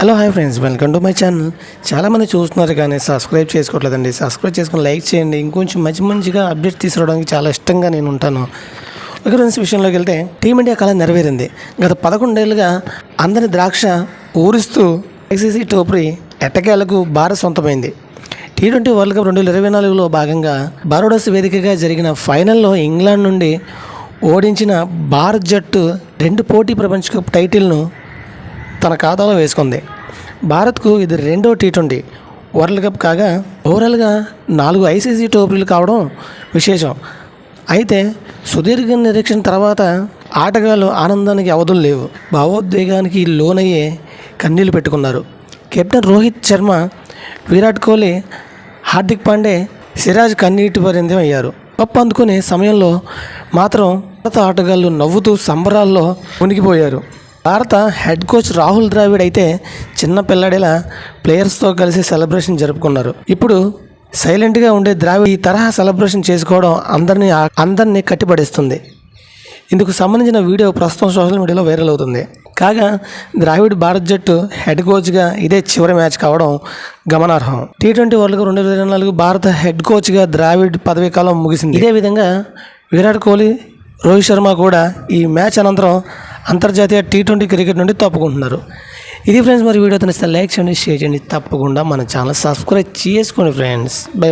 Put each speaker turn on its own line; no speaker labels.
Hello hi friends, welcome to my channel. చాలామంది చూస్తున్నారు కానీ సబ్స్క్రైబ్ చేసుకోవట్లేదండి. సబ్స్క్రైబ్ చేసుకొని లైక్ చేయండి. ఇంకొంచెం మంచిగా అప్డేట్ తీసుకురావడానికి చాలా ఇష్టంగా నేను ఉంటాను. ఒక ఫ్రెండ్స్ విషయంలోకి వెళ్తే టీమిండియా కళ నెరవేరింది. గత 11 ఏళ్ళుగా అందరి ద్రాక్ష ఊరిస్తూ ఐసీసీ ట్రోఫీ ఎట్టకేలకు భారత్ సొంతమైంది. T20 వరల్డ్ కప్ 2024లో భాగంగా బార్బడోస్ వేదికగా జరిగిన ఫైనల్లో ఇంగ్లాండ్ నుండి ఓడించిన భారత్ జట్టు 2 పోటీ ప్రపంచ కప్ టైటిల్ను తన ఖాతాలో వేసుకుంది. భారత్కు ఇది 2వ T20 వరల్డ్ కప్ కాగా ఓవరాల్గా 4 ఐసీసీ ట్రోఫీలు కావడం విశేషం. అయితే సుదీర్ఘ నిరీక్షణ తర్వాత ఆటగాళ్ళు ఆనందానికి అవధులు లేవు. భావోద్వేగానికి లోనయ్యే కన్నీళ్లు పెట్టుకున్నారు. కెప్టెన్ రోహిత్ శర్మ, విరాట్ కోహ్లీ, హార్దిక్ పాండే, సిరాజ్ కన్నీటి పర్యంతం అయ్యారు. కప్ అందుకునే సమయంలో మాత్రం భారత ఆటగాళ్ళు నవ్వుతూ సంబరాల్లో మునిగిపోయారు. భారత హెడ్ కోచ్ రాహుల్ ద్రావిడ్ అయితే చిన్న పిల్లాడిలా ప్లేయర్స్తో కలిసి సెలబ్రేషన్ జరుపుకున్నారు. ఇప్పుడు సైలెంట్గా ఉండే ద్రావిడ్ ఈ తరహా సెలబ్రేషన్ చేసుకోవడం అందరినీ కట్టిపడేస్తుంది. ఇందుకు సంబంధించిన వీడియో ప్రస్తుతం సోషల్ మీడియాలో వైరల్ అవుతుంది. కాగా ద్రావిడ్ భారత్ జట్టు హెడ్ కోచ్గా ఇదే చివరి మ్యాచ్ కావడం గమనార్హం. T20 వరల్డ్ కప్ 2024 భారత హెడ్ కోచ్గా ద్రావిడ్ పదవీ కాలం ముగిసింది. ఇదే విధంగా విరాట్ కోహ్లీ, రోహిత్ శర్మ కూడా ఈ మ్యాచ్ అనంతరం అంతర్జాతీయ T20 క్రికెట్ నుండి తప్పుకుంటున్నారు. ఇది ఫ్రెండ్స్, మరి వీడియో నచ్చితే లైక్ చేయండి, షేర్ చేయండి. తప్పకుండా మన ఛానల్ సబ్స్క్రైబ్ చేసుకోండి ఫ్రెండ్స్. బై.